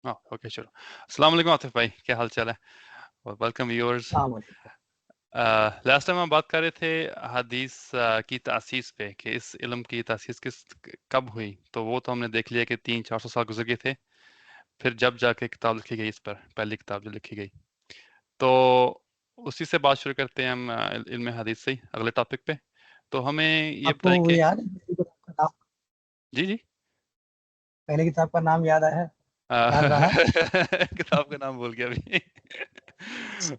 Okay چلو. السلام علیکم عاطف بھائی، کیا حال چال ہے؟ اور ویلکم ویورز. السلام علیکم. لاسٹ ٹائم ہم بات کر رہے تھے حدیث کی تاسیس پہ، کہ اس علم کی تاسیس کب ہوئی. تو وہ تو ہم نے دیکھ لیا کہ 300-400 سال گزر گئے تھے. پھر جب جا کے کتاب لکھی گئی اس پر، پہلی کتاب جو لکھی گئی. تو اسی سے بات شروع کرتے ہیں ہم علم حدیث سے ہی اگلے ٹاپک پہ. تو ہمیں یہ آپ کو بتائیں وہ کہ یاد ہے پہلی کتاب کا نام؟ جی پہلی کتاب کا نام یاد ہے؟ یاد رہا؟ کتاب کا نام بول گیا ابھی.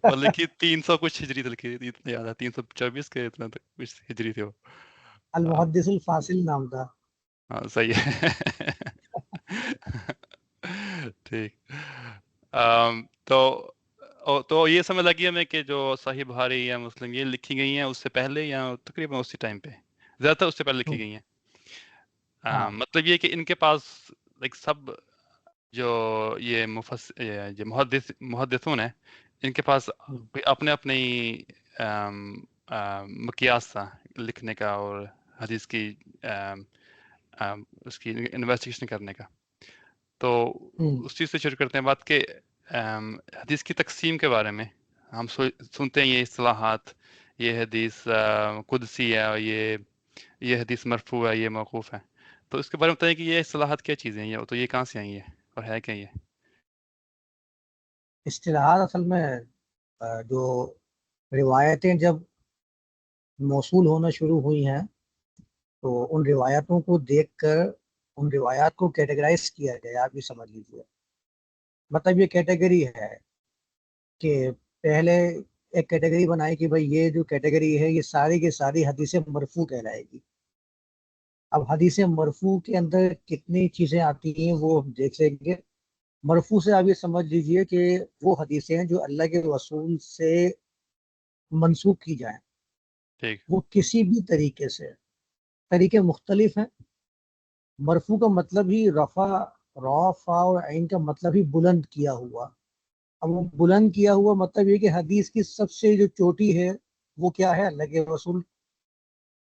اور لکھی 300 کچھ ہجری تھی، لکھی تھی، اتنا یاد ہے 324 کے اتنا تک کچھ ہجری تھی وہ. المحدث الفاصل نام تھا. ہاں صحیح ہے. ٹھیک. تو یہ سمجھ لگی ہمیں کہ جو صحیح بخاری یا مسلم یہ لکھی گئی ہیں اس سے پہلے یا تقریباً اسی ٹائم پہ، زیادہ تر اس سے پہلے لکھی گئی ہیں. ہاں. مطلب یہ کہ ان کے پاس ایک سب جو یہ جو محدثون ہیں، ان کے پاس اپنے اپنے مقیاس تھا لکھنے کا اور حدیث کی اس کی انویسٹیگیشن کرنے کا. تو اس چیز سے شروع کرتے ہیں بات کہ حدیث کی تقسیم کے بارے میں. ہم سنتے ہیں یہ اصطلاحات، یہ حدیث قدسی ہے، اور یہ حدیث مرفوع ہے، یہ موقوف ہے. تو اس کے بارے میں بتائیں کہ یہ اصطلاحات کیا چیزیں ہیں، تو یہ کہاں سے آئی ہیں اور ہے کیا یہ؟ اصطلاحات اصل میں جو روایتیں جب موصول ہونا شروع ہوئی ہیں تو ان روایتوں کو دیکھ کر ان روایات کو کیٹیگرائز کیا گیا. آپ بھی سمجھ لیجیے، مطلب یہ کیٹیگری ہے کہ پہلے ایک کیٹیگری بنائی کہ بھائی یہ جو کیٹیگری ہے یہ ساری کی ساری حدیث مرفوع کہلائے گی. اب حدیث مرفوع کے اندر کتنی چیزیں آتی ہیں وہ ہم دیکھ لیں گے. مرفوع سے آپ یہ سمجھ لیجئے کہ وہ حدیثیں ہیں جو اللہ کے رسول سے منسوخ کی جائیں، ٹھیک. وہ کسی بھی طریقے سے. طریقے مختلف ہیں. مرفوع کا مطلب ہی رفع اور عین کا مطلب ہی بلند کیا ہوا. اب وہ بلند کیا ہوا مطلب یہ کہ حدیث کی سب سے جو چوٹی ہے وہ کیا ہے؟ اللہ کے رسول.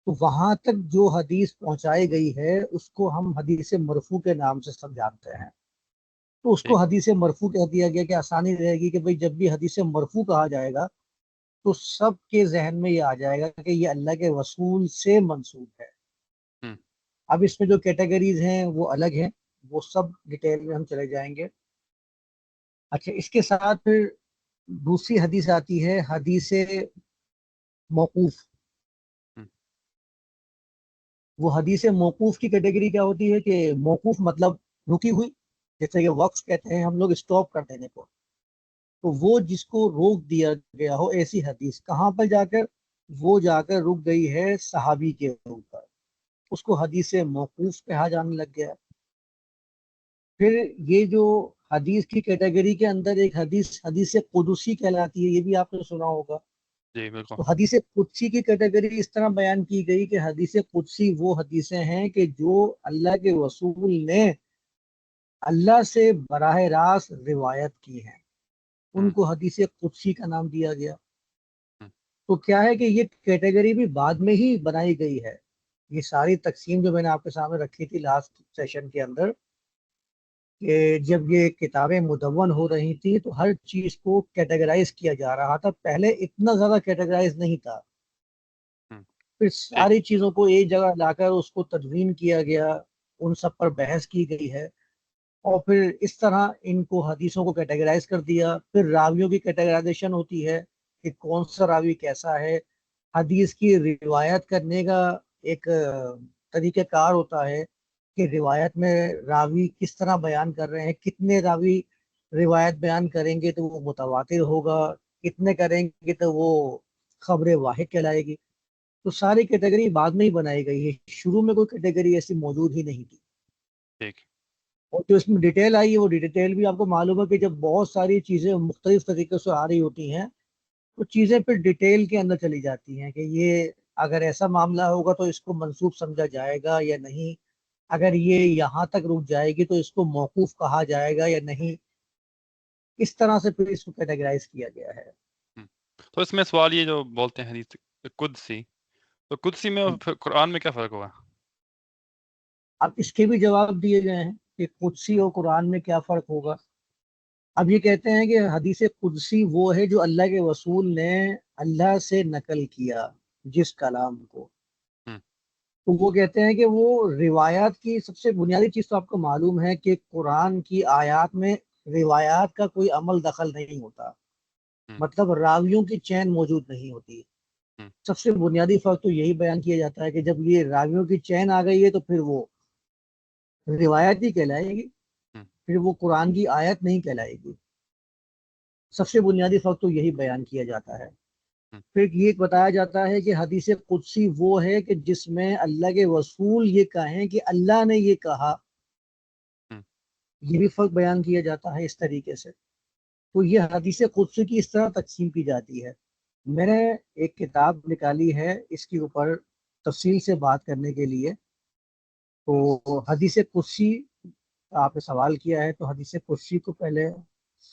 تو وہاں تک جو حدیث پہنچائی گئی ہے اس کو ہم حدیث مرفوع کے نام سے سب جانتے ہیں. تو اس کو ٹھیک. حدیث مرفوع کہہ دیا گیا کہ آسانی رہے گی کہ بھئی جب بھی حدیث مرفوع کہا جائے گا تو سب کے ذہن میں یہ آ جائے گا کہ یہ اللہ کے رسول سے منسوب ہے. ہم، اب اس میں جو کیٹیگریز ہیں وہ الگ ہیں، وہ سب ڈیٹیل میں ہم چلے جائیں گے. اچھا، اس کے ساتھ پھر دوسری حدیث آتی ہے حدیث موقوف. ہم، وہ حدیث موقوف کی کیٹیگری کیا ہوتی ہے کہ موقوف مطلب رکی ہوئی، جیسے کہ وقف کہتے ہیں ہم لوگ اسٹاپ کر دینے کو. تو وہ جس کو روک دیا گیا ہو ایسی حدیث کہاں پر جا کر؟ وہ جا کر رک گئی ہے صحابی کے اوپر، اس کو حدیث موقوف کہا جانے لگ گیا. پھر یہ جو حدیث کی کیٹیگری کے اندر ایک حدیث قدسی کہلاتی ہے، یہ بھی آپ نے سنا ہوگا. جی بالکل. تو حدیث قدسی کی کیٹیگری اس طرح بیان کی گئی کہ حدیث قدسی وہ حدیثیں ہیں کہ جو اللہ کے رسول نے اللہ سے براہ راست روایت کی ہیں، ان ہم، کو حدیث قدسی کا نام دیا گیا. ہم، تو کیا ہے کہ یہ کیٹیگری بھی بعد میں ہی بنائی گئی ہے. یہ ساری تقسیم جو میں نے آپ کے سامنے رکھی تھی لاسٹ سیشن کے اندر، کہ جب یہ کتابیں مدون ہو رہی تھی تو ہر چیز کو کیٹیگرائز کیا جا رہا تھا. پہلے اتنا زیادہ کیٹیگرائز نہیں تھا. ہم، پھر ٹھیک. ساری چیزوں کو ایک جگہ لا کر اس کو تدوین کیا گیا، ان سب پر بحث کی گئی ہے، اور پھر اس طرح ان کو حدیثوں کو کیٹیگرائز کر دیا. پھر راویوں کی کیٹیگرائزیشن ہوتی ہے کہ کون سا راوی کیسا ہے. حدیث کی روایت کرنے کا ایک طریقہ کار ہوتا ہے کہ روایت میں راوی کس طرح بیان کر رہے ہیں. کتنے راوی روایت بیان کریں گے تو وہ متواتر ہوگا، کتنے کریں گے تو وہ خبر واحد کہلائے گی. تو ساری کیٹیگری بعد میں ہی بنائی گئی ہے، شروع میں کوئی کیٹیگری ایسی موجود ہی نہیں تھی. ٹھیک. اور جو اس میں ڈیٹیل آئی ہے وہ ڈیٹیل بھی آپ کو معلوم ہے کہ جب بہت ساری چیزیں مختلف طریقے سے آ رہی ہوتی ہیں تو چیزیں پھر ڈیٹیل کے اندر چلی جاتی ہیں کہ یہ اگر ایسا معاملہ ہوگا تو اس کو منسوخ سمجھا جائے گا یا نہیں، اگر یہ یہاں تک رک جائے گی تو اس کو موقوف کہا جائے گا یا نہیں. اس طرح سے پھر اس کو کیٹیگرائز کیا گیا ہے. ہم. تو اس میں سوال یہ جو بولتے ہیں حدیث قدسی، تو قدسی میں اور پھر قرآن میں کیا فرق ہوا؟ اب اس کے بھی جواب دیے گئے ہیں کہ قدسی اور قرآن میں کیا فرق ہوگا. اب یہ کہتے ہیں کہ حدیث قدسی وہ ہے جو اللہ کے رسول نے اللہ سے نقل کیا جس کلام کو، ہم، تو وہ کہتے ہیں کہ وہ روایات کی سب سے بنیادی چیز تو آپ کو معلوم ہے کہ قرآن کی آیات میں روایات کا کوئی عمل دخل نہیں ہوتا، ہم، مطلب راویوں کی چین موجود نہیں ہوتی۔ ہم، سب سے بنیادی فرق تو یہی بیان کیا جاتا ہے کہ جب یہ راویوں کی چین آ گئی ہے تو پھر وہ روایت ہی کہلائے گی، ہم، پھر وہ قرآن کی آیت نہیں کہلائے گی۔ سب سے بنیادی فرق تو یہی بیان کیا جاتا ہے۔ ہم، پھر یہ بتایا جاتا ہے کہ حدیث قدسی وہ ہے کہ جس میں اللہ کے رسول یہ کہیں کہ اللہ نے یہ کہا، ہم، یہ بھی فرق بیان کیا جاتا ہے اس طریقے سے۔ تو یہ حدیث قدسی کی اس طرح تقسیم کی جاتی ہے۔ میں نے ایک کتاب نکالی ہے اس کے اوپر تفصیل سے بات کرنے کے لیے۔ تو حدیث قدسی آپ نے سوال کیا ہے، تو حدیث قدسی کو پہلے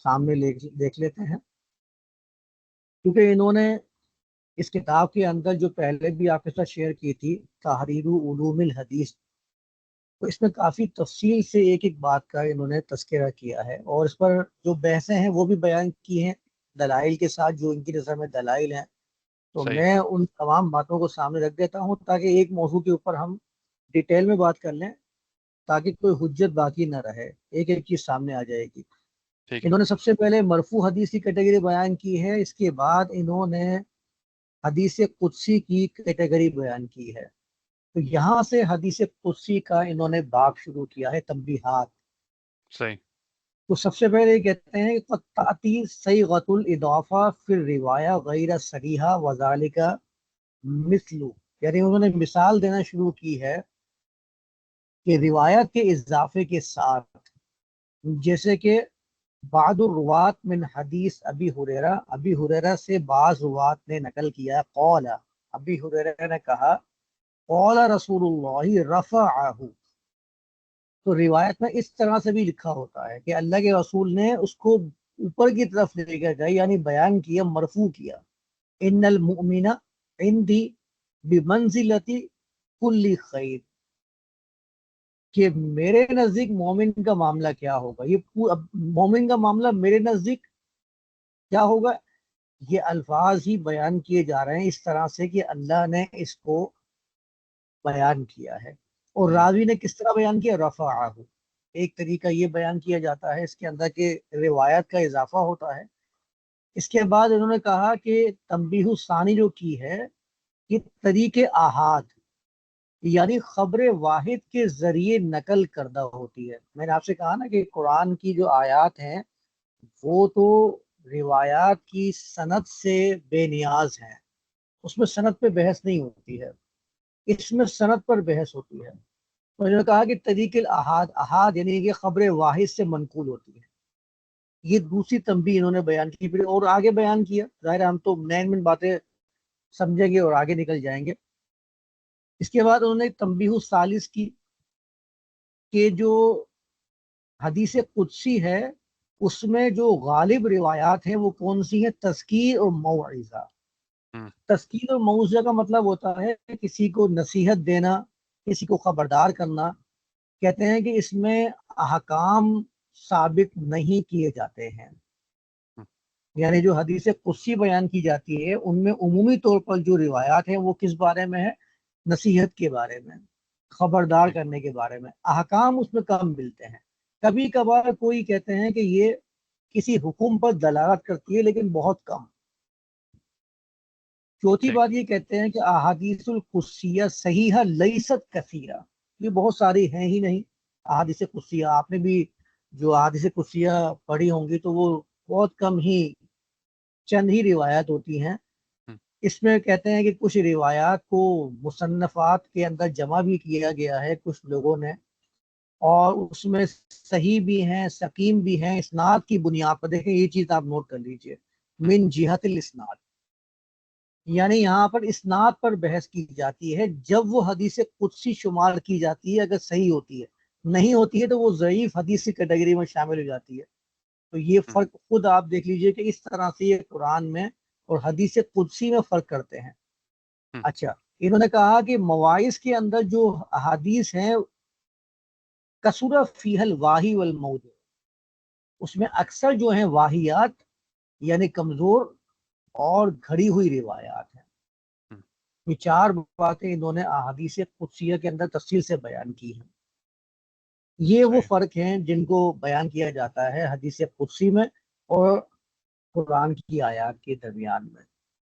سامنے دیکھ لیتے ہیں، کیونکہ انہوں نے اس کتاب کے اندر جو پہلے بھی آپ کے ساتھ شیئر کی تھی تحریر علوم الحدیث، تو اس میں کافی تفصیل سے ایک ایک بات کا انہوں نے تذکرہ کیا ہے، اور اس پر جو بحثیں ہیں وہ بھی بیان کی ہیں دلائل کے ساتھ، جو ان کی نظر میں دلائل ہیں۔ تو صحیح، میں ان تمام باتوں کو سامنے رکھ دیتا ہوں تاکہ ایک موضوع کے اوپر ہم ڈیٹیل میں بات کر لیں، تاکہ کوئی حجت باقی نہ رہے، ایک ایک چیز سامنے آ جائے گی۔ ٹھیک ہے، انہوں نے سب سے پہلے مرفوع حدیث کی کیٹیگری بیان کی ہے، اس کے بعد انہوں نے حدیث قدسی کی کیٹیگری بیان کی ہے۔ تو یہاں سے حدیث قدسی کا انہوں نے باب شروع کیا ہے، تنبیہات۔ صحیح، تو سب سے پہلے یہ کہتے ہیں کہ قد تأتی صیغۃ الاضافہ فی الروایہ غیر صریحہ وذالک مثل، یعنی انہوں نے مثال دینا شروع کی ہے کہ روایت کے اضافے کے ساتھ، جیسے کہ بعض الروات من حدیث ابی ہریرہ سے بعض روات نے نقل کیا، قول ابی ہریرہ نے کہا قول رسول اللہ رفعہ، تو روایت میں اس طرح سے بھی لکھا ہوتا ہے کہ اللہ کے رسول نے اس کو اوپر کی طرف لے کر گئے، یعنی بیان کیا، مرفوع کیا۔ ان المؤمن عندی بمنزلۃ کل خیر، کہ میرے نزدیک مومن کا معاملہ کیا ہوگا، مومن کا معاملہ میرے نزدیک کیا ہوگا، یہ الفاظ ہی بیان کیے جا رہے ہیں اس طرح سے کہ اللہ نے اس کو بیان کیا ہے۔ اور ہم، راوی نے کس طرح بیان کیا، رفعہ، ایک طریقہ یہ بیان کیا جاتا ہے اس کے اندر کہ روایت کا اضافہ ہوتا ہے۔ اس کے بعد انہوں نے کہا کہ تنبیہ ثانی جو کی ہے، یہ طریق احاد، یعنی خبر واحد کے ذریعے نقل کردہ ہوتی ہے۔ میں نے آپ سے کہا نا کہ قرآن کی جو آیات ہیں وہ تو روایات کی سند سے بے نیاز ہیں، اس میں سند پہ بحث نہیں ہوتی ہے، اس میں سند پر بحث ہوتی ہے۔ تو انہوں نے کہا کہ طریق الاحاد، احاد یعنی یہ خبر واحد سے منقول ہوتی ہے۔ یہ دوسری تنبیہ انہوں نے بیان کی، پھر اور آگے بیان کیا، ظاہر ہم تو نین من باتیں سمجھیں گے اور آگے نکل جائیں گے۔ اس کے بعد انہوں نے تنبیہ الثالث کی کہ جو حدیث قدسی ہے اس میں جو غالب روایات ہیں وہ کون سی ہیں، تذکیر اور موعظہ۔ ہم، تذکیر اور موعظہ کا مطلب ہوتا ہے کسی کو نصیحت دینا، کسی کو خبردار کرنا۔ کہتے ہیں کہ اس میں احکام ثابت نہیں کیے جاتے ہیں، ہم، یعنی جو حدیث قدسی بیان کی جاتی ہے ان میں عمومی طور پر جو روایات ہیں وہ کس بارے میں ہے، نصیحت کے بارے میں، خبردار ٹھیک، کرنے کے بارے میں، احکام اس میں کم ملتے ہیں۔ کبھی کبھار کوئی کہتے ہیں کہ یہ کسی حکم پر دلالت کرتی ہے لیکن بہت کم۔ چوتھی ٹھیک، بات یہ کہتے ہیں کہ احادیث القدسیہ صحیحہ لیست کثیرہ، یہ بہت ساری ہیں ہی نہیں احادیث قدسیہ۔ آپ نے بھی جو احادیث قدسیہ پڑھی ہوں گی تو وہ بہت کم ہی، چند ہی روایات ہوتی ہیں۔ ہم، اس میں کہتے ہیں کہ کچھ روایات کو مصنفات کے اندر جمع بھی کیا گیا ہے کچھ لوگوں نے، اور اس میں صحیح بھی ہیں، سقیم بھی ہیں، اسناد کی بنیاد پر۔ دیکھیں یہ چیز آپ نوٹ کر لیجئے، ہم، من جہت الاسناد، یعنی یہاں پر اسناد پر بحث کی جاتی ہے جب وہ حدیث قدسی شمار کی جاتی ہے، اگر صحیح ہوتی ہے، نہیں ہوتی ہے تو وہ ضعیف حدیث کی کیٹیگری میں شامل ہو جاتی ہے۔ تو یہ ہم، فرق خود آپ دیکھ لیجئے کہ اس طرح سے یہ قرآن میں اور حدیث قدسی میں فرق کرتے ہیں۔ ہم، اچھا، انہوں نے کہا کہ مواعظ کے اندر جو احادیث ہیں کثر فیہ الواہی والموضوع، اس میں اکثر جو ہیں واہیات یعنی کمزور اور گھڑی ہوئی روایات ہیں. یہ 4 باتیں انہوں نے احادیث قدسیہ کے اندر تفصیل سے بیان کی ہیں. یہ وہ صحیح. فرق ہیں جن کو بیان کیا جاتا ہے حدیث قدسی میں اور قرآن کی آیات کے درمیان میں.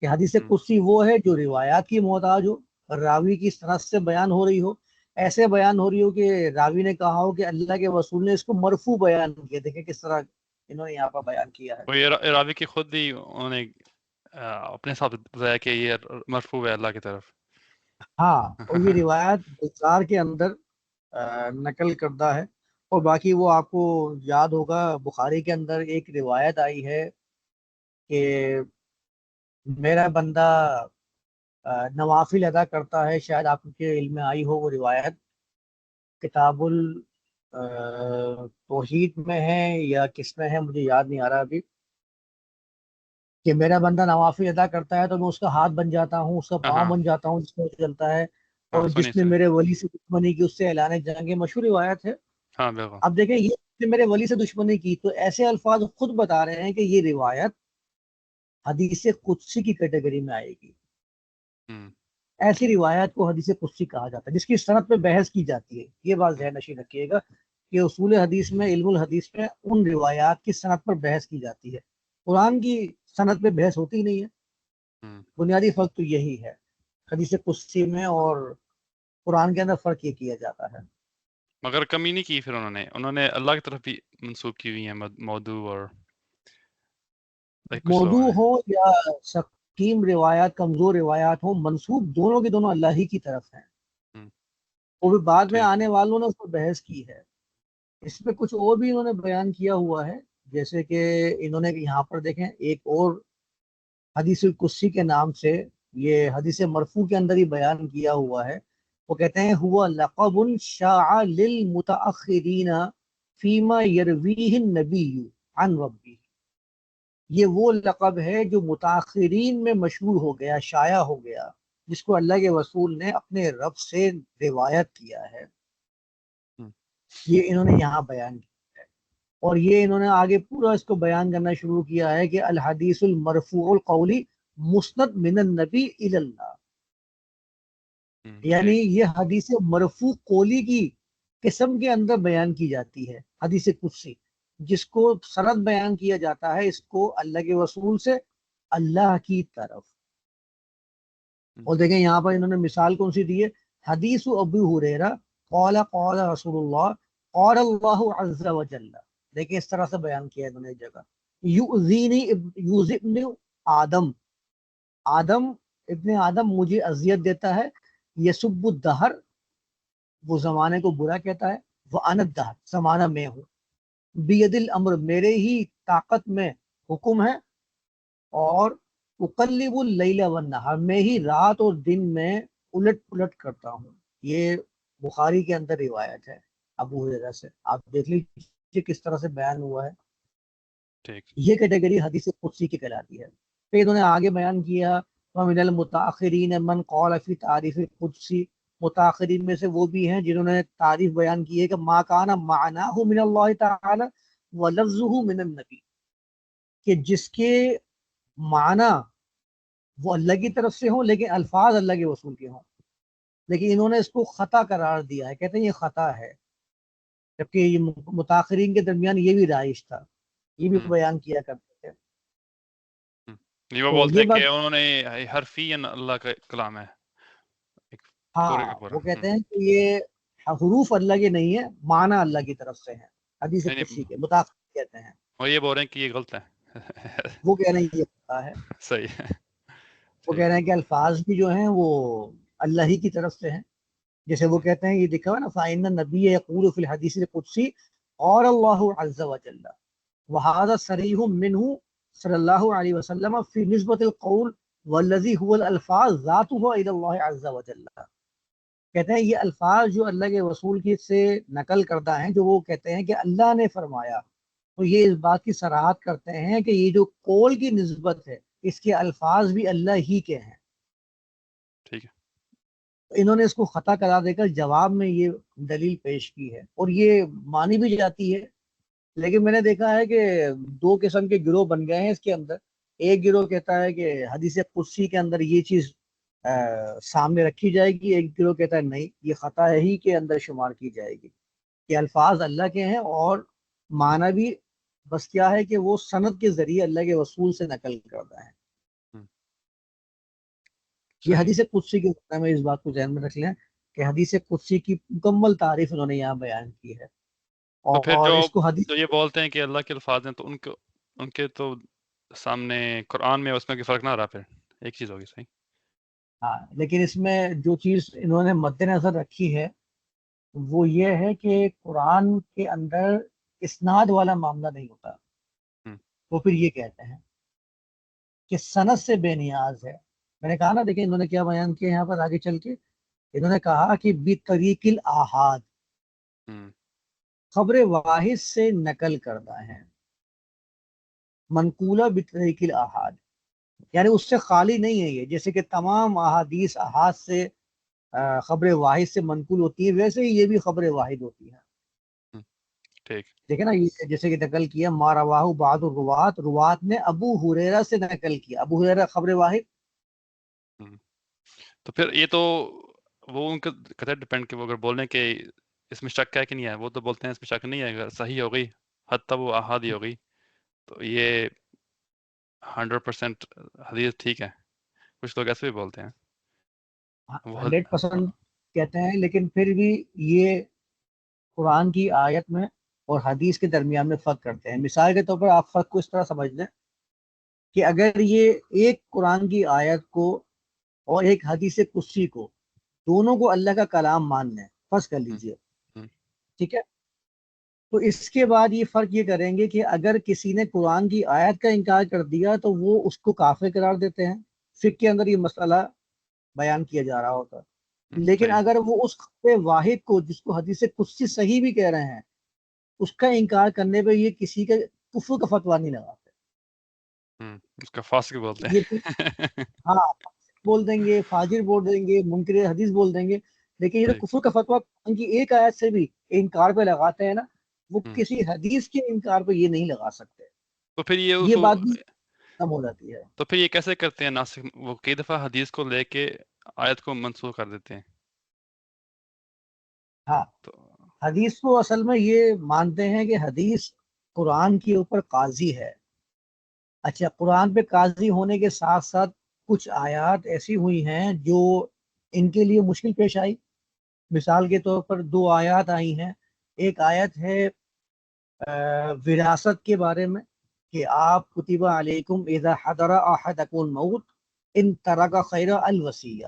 کہ حدیث قدسی وہ ہے جو روایات کی محتاج ہو، راوی کی سند سے بیان ہو رہی ہو، ایسے بیان ہو رہی ہو کہ راوی نے کہا ہو کہ اللہ کے رسول نے اس کو مرفوع بیان کیا. دیکھیں کس طرح انہوں نے یہاں پر بیان کیا ہے. وہ یہ راوی کی خود ہی انہوں نے اپنے ساتھ بتایا کہ یہ مرفوع ہے اللہ کی طرف. ہاں، اور یہ روایت بخار کے اندر نقل کردہ ہے. اور باقی وہ آپ کو یاد ہوگا بخاری کے اندر ایک روایت آئی ہے کہ میرا بندہ نوافل ادا کرتا ہے. شاید آپ کے علم میں آئی ہو وہ روایت، کتاب التوحید میں ہے یا کس میں ہے مجھے یاد نہیں آ رہا ابھی، کہ میرا بندہ نوافل ادا کرتا ہے تو میں اس کا ہاتھ بن جاتا ہوں، اس کا ہاں پاؤں ہاں بن جاتا ہوں جس میں چلتا ہے. ہاں، اور سنی جس نے سنی. میرے ولی سے دشمنی کی اس سے اعلان جنگ، مشہور روایت ہے. ہاں بالکل. اب دیکھیں یہ جس نے میرے ولی سے دشمنی کی، تو ایسے الفاظ خود بتا رہے ہیں کہ یہ روایت حدیث قدسی کی کیٹیگری میں آئے گی. ایسی روایت کو حدیث قدسی کہا جاتا ہے جس کی سند پہ بحث کی جاتی ہے. یہ بات ذہن نشین رکھیے گا کہ اصول حدیث میں، علم الحدیث میں ان روایات کی سند پر بحث کی جاتی ہے. قرآن کی سند پہ بحث ہوتی ہی نہیں ہے. بنیادی فرق تو یہی ہے حدیث قدسی میں اور قرآن کے اندر فرق یہ کیا جاتا ہے. مگر کمی نہیں کی پھر انہوں نے اللہ کی طرف بھی منسوخ کی ہوئی ہیں موضوع اور کچھ لوگوں موضوع نے. ہو یا سقیم روایات، کمزور روایات ہوں، منسوب دونوں کے دونوں اللہ ہی کی طرف ہیں. وہ بھی بعد میں ٹھیک. آنے والوں نے اس پر بحث کی ہے. اس میں کچھ اور بھی انہوں نے بیان کیا ہوا ہے، جیسے کہ انہوں نے یہاں پر دیکھیں ایک اور حدیث القدسی کے نام سے یہ حدیث مرفوع کے اندر ہی بیان کیا ہوا ہے. وہ کہتے ہیں ہوا لقب شاع للمتاخرین فیما یرویہ النبی عن ربی. یہ وہ لقب ہے جو متاخرین میں مشہور ہو گیا، شائع ہو گیا، جس کو اللہ کے رسول نے اپنے رب سے روایت کیا ہے. یہ انہوں نے یہاں بیان کیا ہے. اور یہ انہوں نے آگے پورا اس کو بیان کرنا شروع کیا ہے کہ الحدیث المرفوع القولی مسند من النبی الی اللہ. یعنی یہ حدیث مرفوع قولی کی قسم کے اندر بیان کی جاتی ہے حدیث قدسی، جس کو سند بیان کیا جاتا ہے اس کو اللہ کے رسول سے اللہ کی طرف. اور دیکھیں یہاں پر انہوں نے مثال کون سی دی ہے، حدیث ابو ہریرہ قال قال رسول اللہ قال اللہ عز وجل. دیکھیں اس طرح سے بیان کیا ہے انہوں نے ایک جگہ، یؤذینی ابن آدم، آدم ابن آدم مجھے اذیت دیتا ہے، یسب الدہر وہ زمانے کو برا کہتا ہے، وانا الدہر زمانہ میں ہوں، بید الامر میرے ہی طاقت میں حکم ہے، اور اقلب اللیل والنہار میں ہی رات اور دن میں الٹ پلٹ کرتا ہوں. یہ بخاری کے اندر روایت ہے ابو ہریرہ سے. آپ دیکھ لیجیے کس طرح سے بیان ہوا ہے. یہ کیٹیگری حدیث قدسی کی کہلاتی ہے. پھر انہوں نے آگے بیان کیا ومن المتاخرین من قال فی تعریف القدسی، متاخرین میں سے وہ بھی ہیں جنہوں نے تعریف بیان کی ہے کہ ما کان معناہ من اللہ تعالی ولفظہ من النبی، کہ جس کے معنی وہ اللہ کی طرف سے ہوں لیکن الفاظ اللہ کے رسول کے ہوں. لیکن انہوں نے اس کو خطا قرار دیا ہے، کہتے ہیں یہ خطا ہے، جبکہ یہ متاخرین کے درمیان یہ بھی رائج تھا، یہ بھی بیان کیا کرتے تھے. یہ وہ تو بولتے یہ ہیں بات کہ انہوں نے حرفین اللہ کا کلام ہے پورے کا ہاں، پورا. وہ کہتے ہیں کہ یہ حروف اللہ کے نہیں ہے، معنی اللہ کی طرف سے ہیں حدیث قدسی کے. متاخر کہتے ہیں، وہ یہ بول رہے ہیں کہ یہ غلط ہے. وہ کہہ رہے ہیں یہ خطا ہے. صحیح ہے. وہ کہہ رہے ہیں کہ الفاظ بھی جو ہیں وہ اللہ ہی کی طرف سے ہیں. جیسے وہ کہتے ہیں یہ دکھا ہوا نا فَإِنَّ النَّبِيَّ يَقُولُ فِي الْحَدِيثِ الْقُدْسِي قَالَ اللَّهُ عَزَّ وَجَلَّ وَهَذَا صَرِيحٌ مِّنْهُ صلی اللہ علیہ وسلم فی نسبت القول والذی هو الالفاظ ذاتها الى اللہ عز وجل. کہتے ہیں یہ الفاظ جو اللہ کے رسول کی سے نقل کردہ ہیں، جو وہ کہتے ہیں کہ اللہ نے فرمایا، تو یہ اس بات کی صراحت کرتے ہیں کہ یہ جو قول کی نسبت ہے اس کے الفاظ بھی اللہ ہی کے ہیں. ٹھیک ہے. انہوں نے اس کو خطا قرار دے کر جواب میں یہ دلیل پیش کی ہے، اور یہ مانی بھی جاتی ہے لیکن میں نے دیکھا ہے کہ دو قسم کے گروہ بن گئے ہیں اس کے اندر. ایک گروہ کہتا ہے کہ حدیث قدسی کے اندر یہ چیز سامنے رکھی جائے گی. ایک گروہ کہتا ہے نہیں، یہ خطا ہی کے اندر شمار کی جائے گی، کہ الفاظ اللہ کے ہیں اور معنی بھی بس کیا ہے کہ وہ سند کے ذریعے اللہ کے رسول سے نقل کرتا ہے. ہم، یہ صحیح. حدیث قدسی کے بارے میں اس بات کو ذہن میں رکھ لیں کہ حدیث قدسی کی مکمل تعریف انہوں نے یہاں بیان کی ہے. تو پھر اور اس کو حدیث جو یہ بولتے ہیں کہ اللہ کے الفاظ ہیں، تو ان کے تو سامنے قرآن میں اس میں کوئی فرق نہ رہا، پھر ایک چیز ہوگی. صحیح. ہاں، لیکن اس میں جو چیز انہوں نے مد نظر رکھی ہے وہ یہ ہے کہ قرآن کے اندر اسناد والا معاملہ نہیں ہوتا. ہم، وہ پھر یہ کہتے ہیں کہ سند سے بے نیاز ہے. میں نے کہا نا، دیکھیں انہوں نے کیا بیان کیا یہاں پر آگے چل کے. انہوں نے کہا کہ بطریق الاحاد، ہم، خبر واحد سے نقل کرنا ہے. منقولہ بطریق الاحاد یعنی اس سے خالی نہیں ہے یہ، جیسے کہ تمام احادیث احاد سے خبر واحد سے منقول ہوتی ہے، ویسے ہی یہ بھی خبر واحد ہوتی ہے. ہم، ٹھیک. دیکھیں نا، یہ جیسے کہ نقل کیا ما رواہ بعض الروات، روات نے ابو ہریرہ سے نقل کیا. ابو ہریرہ خبر واحد. ہم. تو پھر یہ تو وہ ان کا کہتے ڈپینڈ کہ وہ اگر بولیں کہ اس میں شک ہے کہ نہیں ہے، وہ تو بولتے ہیں اس میں شک نہیں ہے، اگر صحیح ہو گئی حتی وہ احادی ہو گئی تو یہ 100% حدیث ٹھیک ہے. کچھ لوگ ایسے بھی بولتے ہیں. وہ 100% کہتے ہیں، لیکن پھر بھی یہ قرآن کی آیت میں اور حدیث کے درمیان میں فرق کرتے ہیں. مثال کے طور پر آپ فرق کو اس طرح سمجھ لیں کہ اگر یہ ایک قرآن کی آیت کو اور ایک حدیث قدسی کو، دونوں کو اللہ کا کلام مان لیں، فرض کر ہم، لیجئے، ہم، ٹھیک ہے، تو اس کے بعد یہ فرق یہ کریں گے کہ اگر کسی نے قرآن کی آیت کا انکار کر دیا تو وہ اس کو کافر قرار دیتے ہیں. فقہ کے اندر یہ مسئلہ بیان کیا جا رہا ہوتا. لیکن صحیح. اگر وہ اس خبر واحد کو، جس کو حدیث قدسی صحیح بھی کہہ رہے ہیں، اس کا انکار کرنے پہ یہ کسی کا کفر کا فتویٰ نہیں لگاتے. اس کا فاسق بولتے یہ تو ہیں. ہاں، بول دیں گے، فاجر بول دیں گے، منکر حدیث بول دیں گے، لیکن یہ جو ٹھیک. کفر کا فتویٰ ان کی ایک آیت سے بھی انکار پہ لگاتے ہیں نا، وہ ہم، کسی حدیث کے انکار پہ یہ نہیں لگا سکتے. تو پھر یہ یہ بات بھی ختم ہو جاتی ہے. تو پھر یہ کیسے کرتے ہیں ناسخ؟ وہ کئی دفعہ حدیث کو لے کے آیت کو منسوخ کر دیتے ہیں. ہاں، تو حدیث کو اصل میں یہ مانتے ہیں کہ حدیث قرآن کے اوپر قاضی ہے. اچھا، قرآن پہ قاضی ہونے کے ساتھ ساتھ کچھ آیات ایسی ہوئی ہیں جو ان کے لیے مشکل پیش آئی. مثال کے طور پر دو آیات آئی ہیں. ایک آیت ہے وراثت کے بارے میں کہ آپ کتب علیکم اذا حضر احدکم الموت ان ترک خیر الوصیہ،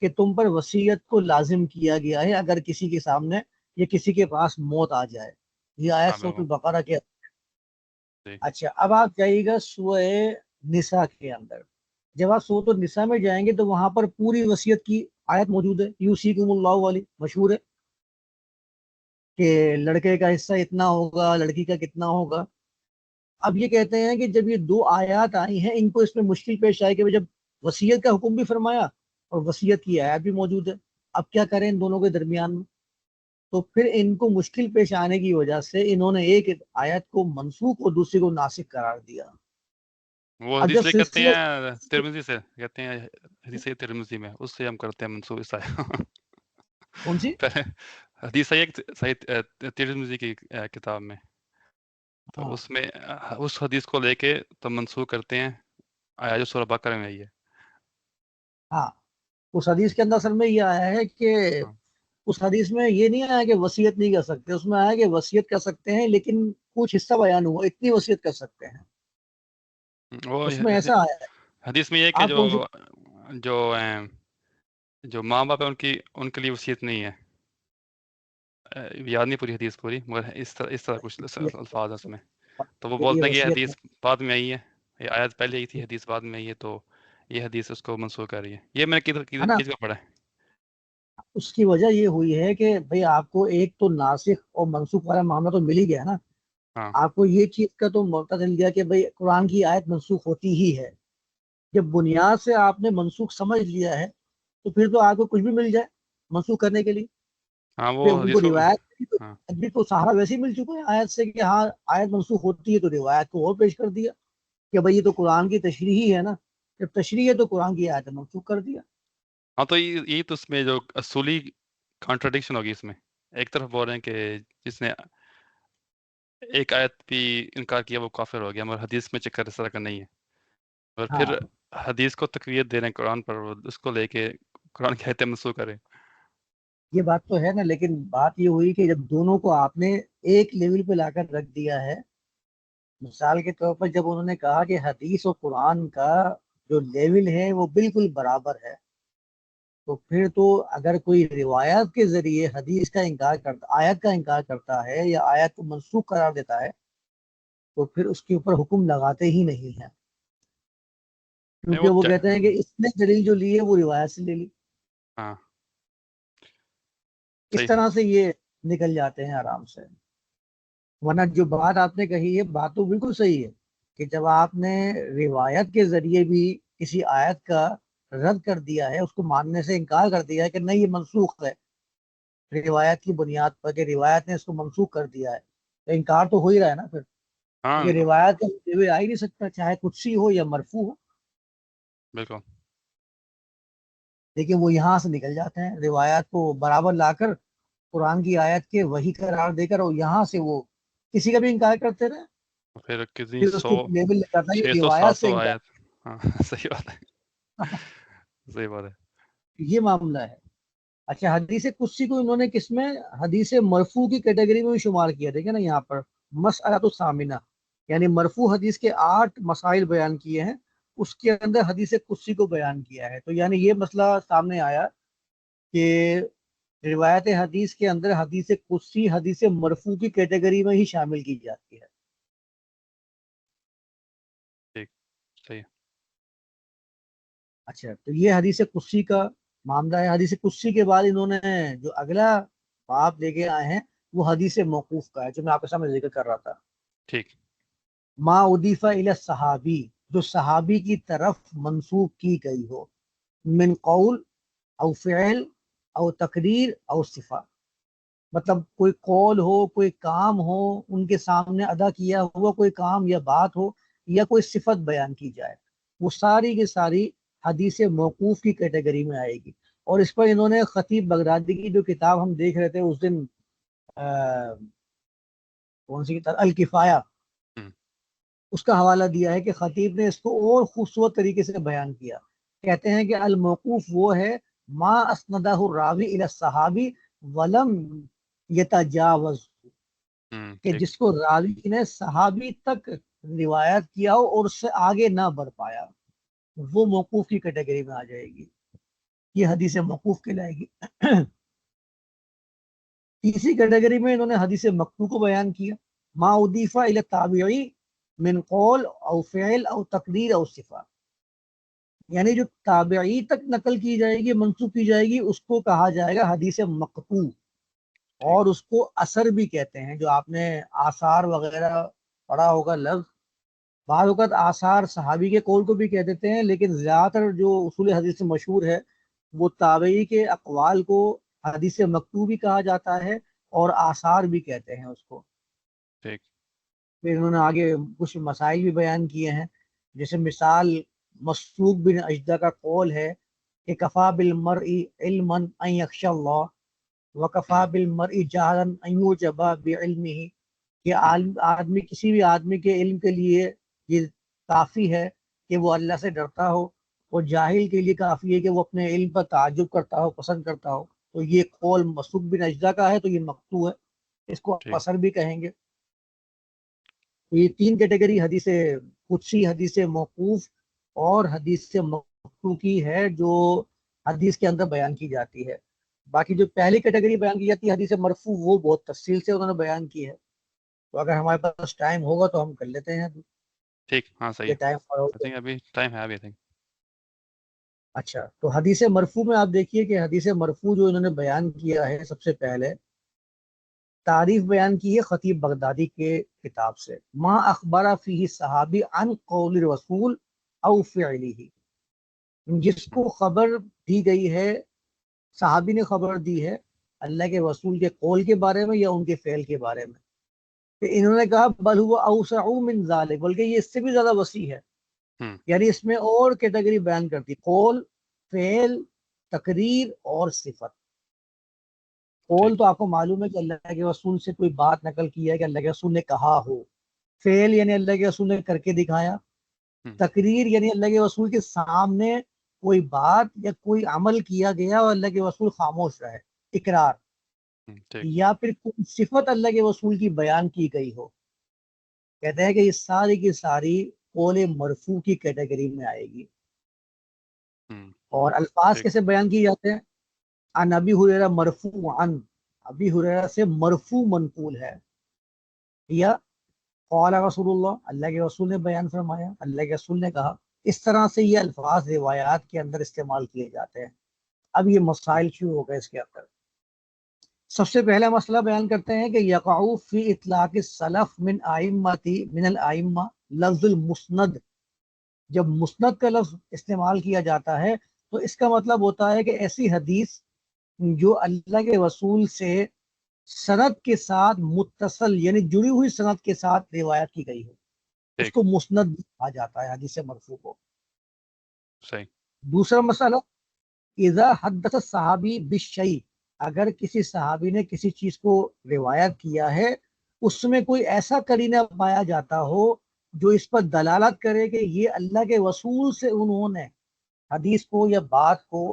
کہ تم پر وصیت کو لازم کیا گیا ہے اگر کسی کے سامنے یا کسی کے پاس موت آ جائے. یہ آیت سورۃ البقرہ کے. اچھا، اب آپ جائیے گا سورہ نساء کے اندر. جب آپ سورۃ النساء میں جائیں گے تو وہاں پر پوری وصیت کی آیت موجود ہے. یوصیکم اللہ والی مشہور ہے کہ لڑکے کا حصہ اتنا ہوگا، لڑکی کا کتنا ہوگا. اب یہ کہتے ہیں کہ جب یہ دو آیات آئی ہیں، ان کو اس میں مشکل پیش آئی کہ جب وصیت کا حکم بھی فرمایا اور وصیت کی آیت بھی موجود ہے، اب کیا کریں ان دونوں کے درمیان میں. تو پھر ان کو مشکل پیش آنے کی وجہ سے انہوں نے ایک آیت کو منسوخ اور دوسری کو ناسخ قرار دیا. وہ اب حدیث جب لے کہتے سلسلہ ہیں ترمذی سے، کہتے ہیں حدیث ترمذی میں، اس سے ہم کرتے ہیں منسوخ اس آیت. کون سی؟ پہلے حدیث صحیح ترمذی کی کتاب میں، تو ہاں اس میں اس حدیث کو لے کے تو منسوخ کرتے ہیں آیا جو سورہ بقرہ میں آئی ہے. ہاں، اس حدیث کے اندر اصل میں یہ آیا ہے کہ ہاں. اس حدیث میں یہ نہیں آیا کہ وصیت نہیں کر سکتے، اس میں آیا کہ وصیت کر سکتے ہیں لیکن کچھ حصہ بیان ہوا، اتنی وصیت کر سکتے ہیں. وہ اس میں ایسا آیا ہے. حدیث میں یہ ہے کہ آپ کون سی؟ جو جو ماں باپ ہے ان کے لیے وصیت نہیں ہے. یاد نہیں پوری حدیث پوری، مگر اس طرح کچھ الفاظ ہیں اس میں. تو وہ یہ بولتے ہیں کہ یہ وصیت حدیث بعد میں آئی ہے، یہ آیت پہلے آئی تھی، حدیث بعد میں آئی ہے، تو یہ حدیث اس کو منسوخ کر رہی ہے. یہ میں نے ہے نا. کس کا پڑھا ہے. اس کی وجہ یہ ہوئی ہے کہ بھئی آپ کو ایک تو ناسخ اور منسوخ والا معاملہ تو مل ہی گیا نا. ہاں. آپ کو یہ چیز کا تو پتہ چل گیا کہ بھئی قرآن کی آیت منسوخ ہوتی ہی ہے. جب بنیاد سے آپ نے منسوخ سمجھ لیا ہے تو پھر تو آپ کو کچھ بھی مل جائے منسوخ کرنے کے لیے. ہاں وہ پھر ان حدیث کو کو روایت ہاں بھی تو سہارا ویسے ہی مل چکا ہے آیت سے کہ ہاں آیت منسوخ ہوتی ہے تو روایت کو اور پیش کر دیا کہ بھائی یہ تو قرآن کی تشریح ہی ہے نا، جب تشریح ہے تو قرآن کی آیت منسوخ کر دیا. ہاں تو یہی تو اس میں جو اصولی کانٹرڈکشن ہوگی اس میں. ایک طرف بول رہے ہیں کہ جس نے ایک آیت بھی انکار کیا وہ کافر ہو گیا، مگر حدیث میں چکر اس طرح کا نہیں ہے. اور پھر ہاں حدیث کو تقویت دے رہے ہیں قرآن پر، وہ اس کو لے کے قرآن کی آیتیں منسوخ کریں. یہ بات تو ہے نا، لیکن بات یہ ہوئی کہ جب دونوں کو آپ نے ایک لیول پہ لا کر رکھ دیا ہے، مثال کے طور پر جب انہوں نے کہا کہ حدیث اور قرآن کا جو لیول ہے وہ بالکل برابر ہے، تو پھر تو اگر کوئی روایت کے ذریعے حدیث کا انکار کرتا، آیت کا انکار کرتا ہے یا آیت کو منسوخ قرار دیتا ہے، تو پھر اس کے اوپر حکم لگاتے ہی نہیں ہیں، نہیں کیونکہ وہ کہتے ہیں ہاں کہ اس نے دلیل جو لی ہے وہ روایت سے لے لی. ہاں اس صحیح. طرح سے یہ نکل جاتے ہیں آرام سے. ورنہ جو بات آپ نے کہی ہے بات تو بالکل صحیح ہے کہ جب آپ نے روایت کے ذریعے بھی کسی آیت کا رد کر دیا ہے، اس کو ماننے سے انکار کر دیا ہے کہ نہیں یہ منسوخ ہے، روایت کی بنیاد پر کہ روایت نے اس کو منسوخ کر دیا ہے، تو انکار تو ہو ہی رہا ہے نا پھر، ہاں کیونکہ روایت کا ہوتے آ ہی نہیں سکتا، چاہے قدسی ہو یا مرفوع ہو. بالکل. لیکن وہ یہاں سے نکل جاتے ہیں، روایات کو برابر لا کر قرآن کی آیت کے وہی قرار دے کر، اور یہاں سے وہ کسی کا بھی انکار کرتے رہے، پھر کتنی پھر اس 100 کو لیبل لگاتا ہے یہ 600 روایت سے 700 انکار. آیت. ہاں صحیح بات ہے. صحیح بات ہے. یہ معاملہ ہے. اچھا، حدیث قدسی کو انہوں نے کس میں، حدیث مرفوع کی کیٹیگری میں بھی شمار کیا. دیکھیں نا یہاں پر مسئلہ الثامنہ، یعنی مرفوع حدیث کے 8 مسائل بیان کیے ہیں، اس کے اندر حدیث قدسی کو بیان کیا ہے. تو یعنی یہ مسئلہ سامنے آیا کہ روایت حدیث کے اندر حدیث قدسی حدیث مرفوع کی کیٹیگری میں ہی شامل کی جاتی ہے. ٹھیک صحیح. اچھا، تو یہ حدیث قدسی کا معاملہ ہے. حدیث قدسی کے بعد انہوں نے جو اگلا باب لے کے آئے ہیں وہ حدیث موقوف کا ہے، جو میں آپ کے سامنے ذکر کر رہا تھا. ٹھیک. ما اضیف الی الصحابی، جو صحابی کی طرف منسوب کی گئی ہو، من قول او فعل او تقریر او صفہ، مطلب کوئی قول ہو، کوئی کام ہو، ان کے سامنے ادا کیا ہوا کوئی کام یا بات ہو، یا کوئی صفت بیان کی جائے، وہ ساری کی ساری حدیث موقوف کی کیٹیگری میں آئے گی. اور اس پر انہوں نے خطیب بغدادی کی جو کتاب ہم دیکھ رہے تھے اس دن، کون سی کتاب، الکفایہ، ہم، اس کا حوالہ دیا ہے کہ خطیب نے اس کو اور خوبصورت طریقے سے بیان کیا. کہتے ہیں کہ الموقوف وہ ہے ما اسندہ الراوی الی الصحابی ولم یتجاوز، کہ ٹھیک. جس کو راوی نے صحابی تک روایت کیا ہو اور اس سے آگے نہ بڑھ پایا، وہ موقوف کی کیٹیگری میں آ جائے گی، یہ حدیث موقوف کہلائے گی. تیسری کیٹیگری میں انہوں نے حدیث مقطوع کو بیان کیا، ما اضیف الی التابعی من قول او فعل او تقریر او صفہ، یعنی جو تابعی تک نقل کی جائے گی، منسوخ کی جائے گی، اس کو کہا جائے گا حدیث مقطوع. ٹھیک. اور اس کو اثر بھی کہتے ہیں، جو آپ نے آثار وغیرہ پڑھا ہوگا لفظ. بعض اوقات آثار صحابی کے قول کو بھی کہہ دیتے ہیں، لیکن زیادہ تر جو اصول حدیث سے مشہور ہے وہ تابعی کے اقوال کو حدیث مقطوع بھی کہا جاتا ہے، اور آثار بھی کہتے ہیں اس کو. ٹھیک. پھر انہوں نے آگے کچھ مسائل بھی بیان کیے ہیں، جیسے مثال مسروق بن اجدہ کا قول ہے کہ کفا بالمرء علما ان یخشى اللہ وکفا ہم، بالمرء جہلا ان یعجب بعلمہ، کہ ہم، آدمی، کسی بھی آدمی کے علم کے لیے یہ کافی ہے کہ وہ اللہ سے ڈرتا ہو، اور جاہل کے لیے کافی ہے کہ وہ اپنے علم پر تعجب کرتا ہو، پسند کرتا ہو. تو یہ قول مسروق بن اجدہ کا ہے، تو یہ مقطوع ہے، اس کو ٹھیک. اثر بھی کہیں گے. یہ 3 کیٹیگری حدیث قدسی، حدیث موقوف اور حدیث مقطوع کی ہے جو حدیث کے اندر بیان کی جاتی ہے. باقی جو پہلی کیٹیگری بیان کی جاتی ہے حدیث مرفوع، وہ بہت تفصیل سے انہوں نے بیان کی ہے. تو اگر ہمارے پاس ٹائم ہوگا تو ہم کر لیتے ہیں ٹھیک. ہاں صحیح یہ ہے. ٹائم فارغ آئی ہے. تھنک ابھی ٹائم ہے ابھی. اچھا، تو حدیث مرفوع میں آپ دیکھیے کہ حدیث مرفوع جو انہوں نے بیان کیا ہے، سب سے پہلے تعریف بیان کی ہے خطیب بغدادی کے کتاب سے، ما اخبر فیہ صحابی عن قول رسول او فعلہ، جس کو خبر دی گئی ہے، صحابی نے خبر دی ہے اللہ کے رسول کے قول کے بارے میں یا ان کے فعل کے بارے میں؟ کہ انہوں نے کہا بل هو اوسع من ذلك، بلکہ یہ اس سے بھی زیادہ وسیع ہے، ہم، یعنی اس میں اور کیٹیگری بیان کرتی، قول، فعل، تقریر اور صفت۔ قول ٹھیک، تو آپ کو معلوم ہے کہ اللہ کے رسول سے کوئی بات نقل کی ہے کہ اللہ کے رسول نے کہا ہو، فعل یعنی اللہ کے رسول نے کر کے دکھایا، ہم، تقریر یعنی اللہ کے رسول کے سامنے کوئی بات یا کوئی عمل کیا گیا اور اللہ کے رسول خاموش رہے، اقرار، ٹھیک، یا پھر کوئی صفت اللہ کے رسول کی بیان کی گئی ہو۔ کہتے ہیں کہ یہ ساری کی ساری قول مرفوع کی کیٹیگری میں آئے گی۔ ہم، اور الفاظ ٹھیک، کیسے بیان کیے جاتے ہیں؟ عن ابی ہریرہ مرفوعا، ابی ہریرہ سے مرفوع منقول ہے، یا قال رسول اللہ، اللہ کے رسول نے بیان فرمایا، اللہ کے رسول نے کہا۔ اس طرح سے یہ الفاظ روایات کے اندر استعمال کیے جاتے ہیں۔ اب یہ ہم، مسائل شروع ہو گئے اس کے اندر۔ سب سے پہلا مسئلہ بیان کرتے ہیں کہ یقع فی اطلاق السلف من الائمہ لفظ المسند، جب مسند کا لفظ استعمال کیا جاتا ہے تو اس کا مطلب ہوتا ہے کہ ایسی حدیث جو اللہ کے رسول سے سند کے ساتھ متصل یعنی جڑی ہوئی سند کے ساتھ روایت کی گئی ہو، اس ٹھیک، کو مسند کہا جاتا ہے، حدیث مرفوع کو۔ صحیح، دوسرا مسئلہ، اذا حدث صحابی بالشیء، اگر کسی صحابی نے کسی چیز کو روایت کیا ہے، اس میں کوئی ایسا قرینہ پایا جاتا ہو جو اس پر دلالت کرے کہ یہ اللہ کے رسول سے انہوں نے حدیث کو یا بات کو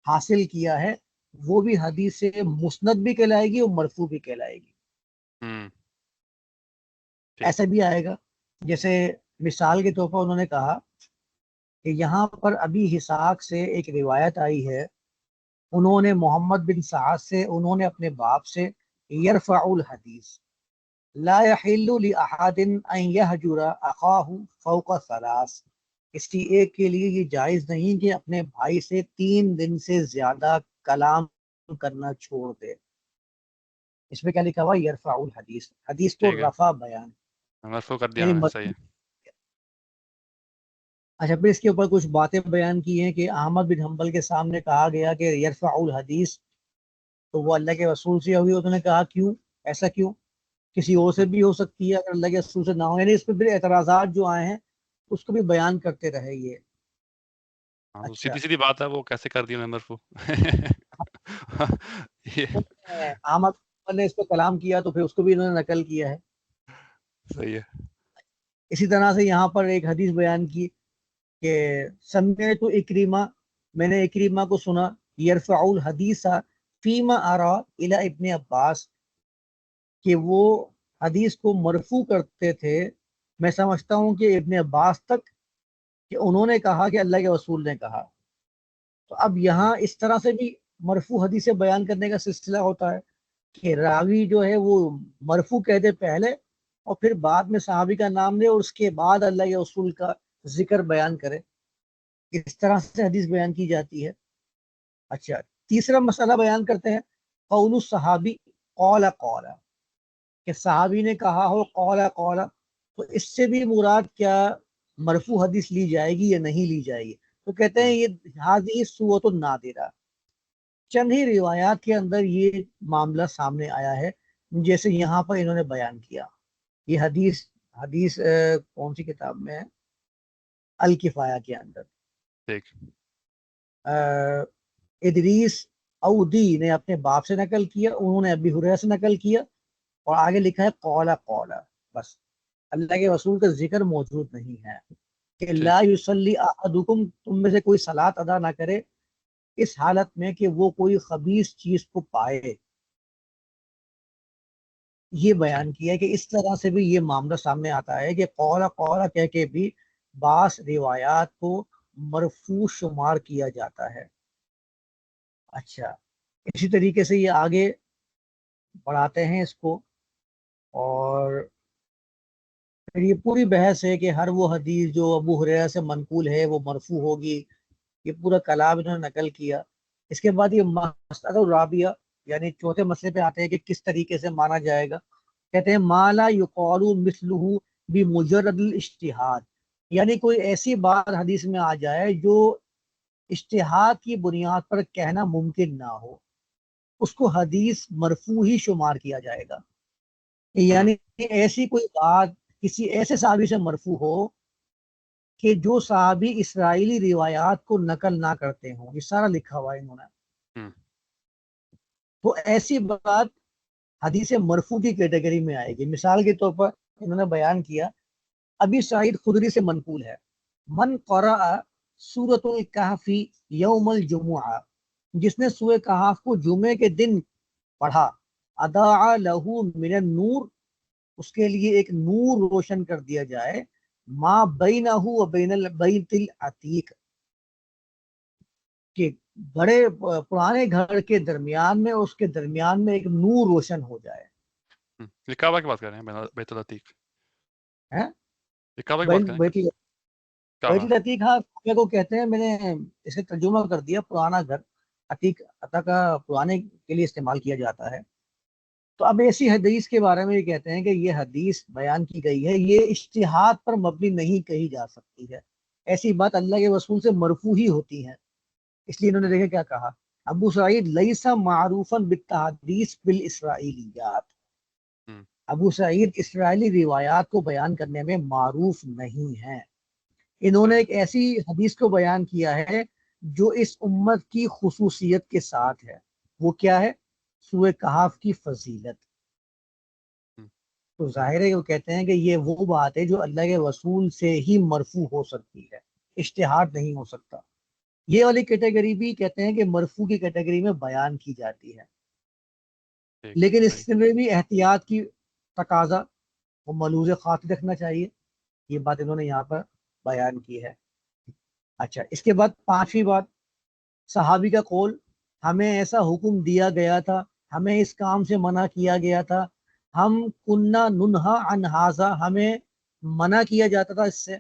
حاصل کیا ہے، وہ بھی حدیث سے مسند بھی کہلائے گی اور مرفوع بھی کہلائے گی۔ ہم، ٹھیک، ایسا بھی آئے گا، جیسے مثال کے طور پر انہوں نے کہا کہ یہاں پر ابھی اسحاق سے ایک روایت آئی ہے، انہوں نے محمد بن سعد سے، انہوں نے اپنے باپ سے، یرفع الحدیث لا يحل لأحد ان يهجر اخاه فوق ثلاث، کسی ایک کے لیے یہ جائز نہیں کہ اپنے بھائی سے 3 دن سے زیادہ کلام کرنا چھوڑ دے۔ اس میں کیا لکھا ہوا؟ یرفع الحدیث، حدیث کو ٹھیک ہے، رفع بیان، مرفوع کر دیا یعنی میں نے، صحیح مرفوع۔ ہے، اچھا، پھر اس کے اوپر کچھ باتیں بیان کی ہیں کہ احمد بن حنبل کے سامنے کہا گیا کہ یرفع الحدیث، تو وہ اللہ کے رسول سے ہوگی، انہوں نے کہا کیوں، ایسا کیوں؟ کسی اور سے ہم، بھی ہو سکتی ہے اگر اللہ کے رسول سے نہ ہو، یعنی اس پہ پھر اعتراضات جو آئے ہیں اس کو بھی بیان کرتے رہے یہ۔ ہاں، تو اچھا، سیدھی سیدھی بات ہے، وہ کیسے کر دیا میں مرفوع؟ یہ احمد نے اس پہ کلام کیا تو پھر اس کو بھی انہوں نے نقل کیا ہے۔ صحیح ہے، اسی طرح سے یہاں پر ایک حدیث بیان کی کہ سمعت اکریمہ، میں نے اکریمہ کو سنا، یرفع الحدیث فیما آرا الی ابن عباس، کہ وہ حدیث کو مرفوع کرتے تھے، میں سمجھتا ہوں کہ ابن عباس تک، کہ انہوں نے کہا کہ اللہ کے رسول نے کہا۔ تو اب ہم، یہاں اس طرح سے بھی مرفوع حدیثیں بیان کرنے کا سلسلہ ہوتا ہے کہ راوی جو ہے وہ مرفوع کہہ دے پہلے اور پھر بعد میں صحابی کا نام لے اور اس کے بعد اللہ کے رسول کا ذکر بیان کرے، اس طرح سے حدیث بیان کی جاتی ہے۔ اچھا، تیسرا مسئلہ بیان کرتے ہیں، قول الصحابی قال قال، کہ صحابی نے کہا ہو قال قال، تو اس سے بھی مراد کیا مرفوع حدیث لی جائے گی یا نہیں لی جائے گی؟ تو کہتے ہیں ہم، یہ حاضی صورت النادرہ، چند ہی روایات کے اندر یہ معاملہ سامنے آیا ہے، جیسے یہاں پر انہوں نے بیان کیا۔ یہ حدیث کون سی کتاب میں ہے؟ الکفایہ کے اندر۔ ٹھیک، ادریس اودی نے اپنے باپ سے نقل کیا، انہوں نے ابی ہریرہ سے نقل کیا، اور آگے لکھا ہے قولا قولا، بس اللہ کے رسول کا ذکر موجود نہیں ہے کہ ٹھیک، لا یصلی احدکم، تم میں سے کوئی صلاۃ ادا نہ کرے اس حالت میں کہ وہ کوئی خبیث چیز کو پائے۔ یہ صحیح، بیان کیا ہے کہ اس طرح سے بھی یہ معاملہ سامنے آتا ہے کہ قولا قولا کہہ کے بھی بعض روایات کو مرفوع شمار کیا جاتا ہے۔ اچھا، اسی طریقے سے یہ آگے بڑھاتے ہیں اس کو، اور پھر یہ پوری بحث ہے کہ ہر وہ حدیث جو ابو ہریرہ سے منقول ہے وہ مرفوع ہوگی، یہ پورا کلام انہوں نے نقل کیا۔ اس کے بعد یہ مسئلہ الرابعہ، یعنی چوتھے مسئلے پہ آتے ہیں کہ کس طریقے سے مانا جائے گا۔ کہتے ہیں ما لا یقال مثلہ بمجرد الاجتہاد، یعنی کوئی ایسی بات حدیث میں آ جائے جو اجتہاد کی بنیاد پر کہنا ممکن نہ ہو، اس کو حدیث مرفوع ہی شمار کیا جائے گا. یعنی ایسی کوئی بات کسی ایسے صحابی سے مرفوع ہو کہ جو صحابی اسرائیلی روایات کو نقل نہ کرتے ہوں. یہ سارا لکھا ہوا ہے انہوں نے. تو ایسی بات حدیث مرفوع کی کیٹیگری میں آئے گی. مثال کے طور پر انہوں نے بیان کیا ابی سعید خدری سے منقول ہے من قرأ سورۃ الکہف یوم الجمعہ, جس نے سورہ کہف کو جمعے کے دن پڑھا, اضاء لہ من النور, اس کے لیے ایک نور روشن کر دیا جائے, ما بینہ و بین البیت العتیق, کہ بڑے پرانے گھر کے درمیان میں اس کے درمیان میں ایک نور روشن ہو جائے. یہ کعبہ کی بات کر رہے ہیں, بیت العتیق, ہیں یہ کعبہ کی بات کر رہے ہیں, بیت کعبہ. العتیق ہاں کعبے کو کہتے ہیں. میں نے اسے ترجمہ کر دیا پرانا گھر. عتیق عطا کا پرانے کے لیے استعمال کیا جاتا ہے. تو اب ایسی حدیث کے بارے میں یہ کہتے ہیں کہ یہ حدیث بیان کی گئی ہے, یہ اجتہاد پر مبنی نہیں کہی جا سکتی ہے. ایسی بات اللہ کے رسول سے مرفوع ہی ہوتی ہے. اس لیے انہوں نے دیکھیں کیا کہا, ابو سعید لیسا معروفا بالتحدیث بالاسرائیلیات, ابو سعید اسرائیلی روایات کو بیان کرنے میں معروف نہیں ہیں. انہوں نے ایک ایسی حدیث کو بیان کیا ہے جو اس امت کی خصوصیت کے ساتھ ہے. وہ کیا ہے؟ سورہ کہف کی فضیلت. تو ظاہر ہے وہ کہتے ہیں کہ یہ وہ بات ہے جو اللہ کے رسول سے ہی مرفوع ہو سکتی ہے, اجتہاد نہیں ہو سکتا. یہ والی کیٹیگری بھی کہتے ہیں کہ مرفوع کی کیٹیگری میں بیان کی جاتی ہے, لیکن اس میں بھی احتیاط کی تقاضا وہ ملوز خاطر رکھنا چاہیے. یہ بات انہوں نے یہاں پر بیان کی ہے. اچھا, اس کے بعد پانچویں بات, صحابی کا قول, ہمیں ایسا حکم دیا گیا تھا, ہمیں اس کام سے منع کیا گیا تھا, ہم کننا ننہا عن ھذا, ہمیں منع کیا جاتا تھا اس سے,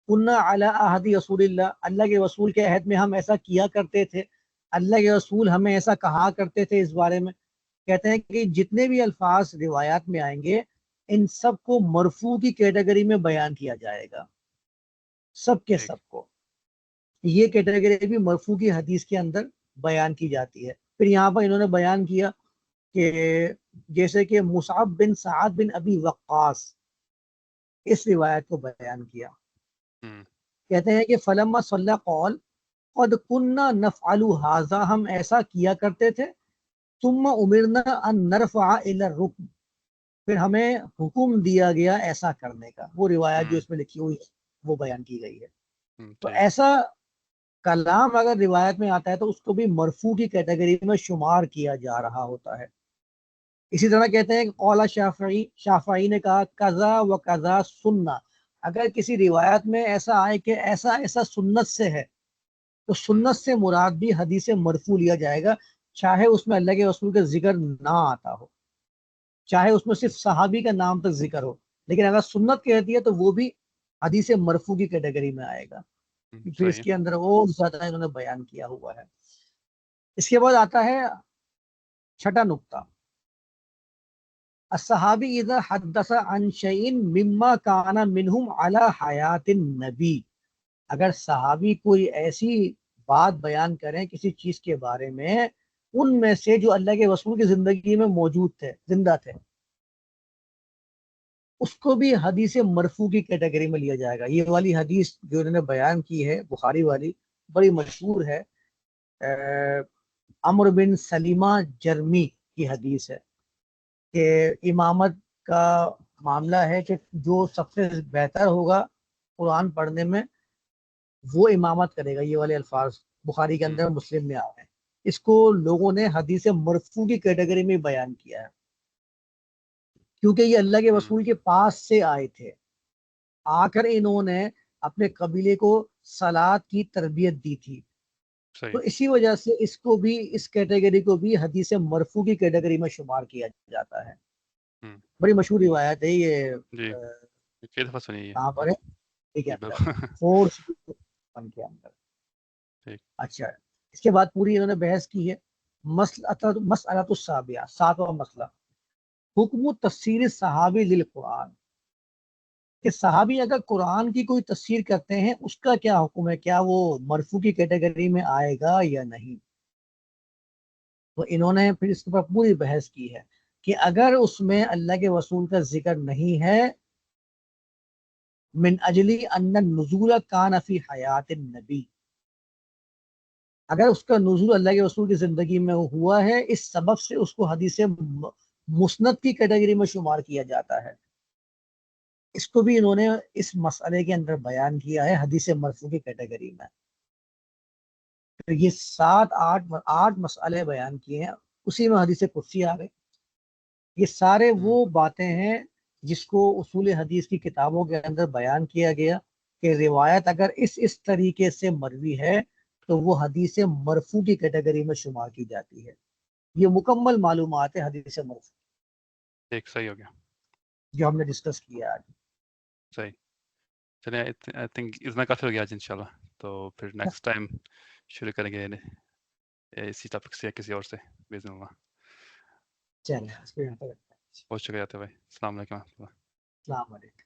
کننا علی عہد رسول اللہ, اللہ کے رسول کے عہد میں ہم ایسا کیا کرتے تھے, اللہ کے رسول ہمیں ایسا کہا کرتے تھے اس بارے میں. کہتے ہیں کہ جتنے بھی الفاظ روایات میں آئیں گے ان سب کو مرفوع کی کیٹیگری میں بیان کیا جائے گا, سب کے سب کو. یہ کیٹیگری بھی مرفوع کی حدیث کے اندر بیان کی جاتی ہے. پھر یہاں پر انہوں نے بیان کیا کہ جیسے کہ مصعب بن سعد بن ابی وقاص, اس روایت کو بیان کیا. کہتے ہیں کہ فلما صلی قول قد کننا نفعل ھذا, ہم ایسا کیا کرتے تھے, ثم امرنا ان نرفع الى الرکن, پھر ہمیں حکم دیا گیا ایسا کرنے کا. وہ روایت جو اس میں لکھی ہوئی ہے وہ بیان کی گئی ہے. تو ایسا کلام اگر روایت میں آتا ہے تو اس کو بھی مرفوع کی کیٹیگری میں شمار کیا جا رہا ہوتا ہے. اسی طرح کہتے ہیں کہ قول شافعی, شافعی نے کہا قضا و قضا سننا, اگر کسی روایت میں ایسا آئے کہ ایسا ایسا سنت سے ہے تو سنت سے مراد بھی حدیث مرفوع لیا جائے گا, چاہے اس میں اللہ کے رسول کا ذکر نہ آتا ہو, چاہے اس میں صرف صحابی کا نام تک ذکر ہو, لیکن اگر سنت کہتی ہے تو وہ بھی حدیث مرفوع کی کیٹیگری میں آئے گا. پھر اس کے اندر اور زیادہ انہوں نے بیان کیا ہوا ہے. اس کے بعد آتا ہے چھٹا نقطہ, الصحابی اذا حدث عن شیء مما کان منہم علی حیات النبی, اگر صحابی کوئی ایسی بات بیان کریں کسی چیز کے بارے میں ان میں سے جو اللہ کے رسول کی زندگی میں موجود تھے, زندہ تھے, اس کو بھی حدیث مرفوع کی کیٹیگری میں لیا جائے گا. یہ والی حدیث جو انہوں نے بیان کی ہے بخاری والی, بڑی مشہور ہے, عمرو بن سلیمہ جرمی کی حدیث ہے کہ امامت کا معاملہ ہے کہ جو سب سے بہتر ہوگا قرآن پڑھنے میں وہ امامت کرے گا. یہ والے الفاظ بخاری کے اندر مسلم میں آ رہے ہیں. اس کو لوگوں نے حدیث مرفوع کی کیٹیگری میں بیان کیا ہے کیونکہ یہ اللہ کے رسول کے پاس سے آئے تھے, آ کر انہوں نے اپنے قبیلے کو صلاۃ کی تربیت دی تھی. تو اسی وجہ سے اس کو بھی, اس کیٹیگری کو بھی حدیث مرفوع کی کیٹیگری میں شمار کیا جاتا ہے. بڑی مشہور روایت ہے یہ, کہاں پر ہے, ٹھیک ہے, فورس کے اندر. اچھا, اس کے بعد پوری انہوں نے بحث کی ہے. مسئلۃ السابعہ, ساتواں مسئلہ, حکم تفسیر صحابی للقرآن, کہ صحابی اگر قرآن کی کوئی تفسیر کرتے ہیں اس کا کیا حکم ہے, کیا وہ مرفوع کی کیٹیگری میں آئے گا یا نہیں. تو انہوں نے پھر اس کے اوپر پوری بحث کی ہے کہ اگر اس میں اللہ کے رسول کا ذکر نہیں ہے من اجلی ان النزول کان فی حیات النبی، اگر اس کا نزول اللہ کے رسول کی زندگی میں ہوا ہے اس سبب سے اس کو حدیث مسند کی کیٹیگری میں شمار کیا جاتا ہے. اس کو بھی انہوں نے اس مسئلے کے اندر بیان کیا ہے حدیث مرفوع کی کیٹیگری میں. تو یہ 7-8 مسئلے بیان کیے ہیں، اسی میں حدیث قدسی آ گئی. یہ سارے وہ باتیں ہیں جس کو اصول حدیث کی کتابوں کے اندر بیان کیا گیا کہ روایت اگر اس طریقے سے مروی ہے تو وہ حدیث مرفوع کی کیٹیگری میں شمار کی جاتی ہے. یہ مکمل معلومات ہے حدیث مرفوع ایک صحیح ہو گیا. جو ہم نے ڈسکس کیا آج. صحیح. چلیں آئی تھنک اتنا کافی ہو گیا آج انشاءاللہ. تو پھر نیکسٹ ٹائم شروع کریں گے اسی ٹاپک سے یا کسی اور سے باذن اللہ. چلیں بہت شکریہ بھائی. السلام علیکم. السلام علیکم.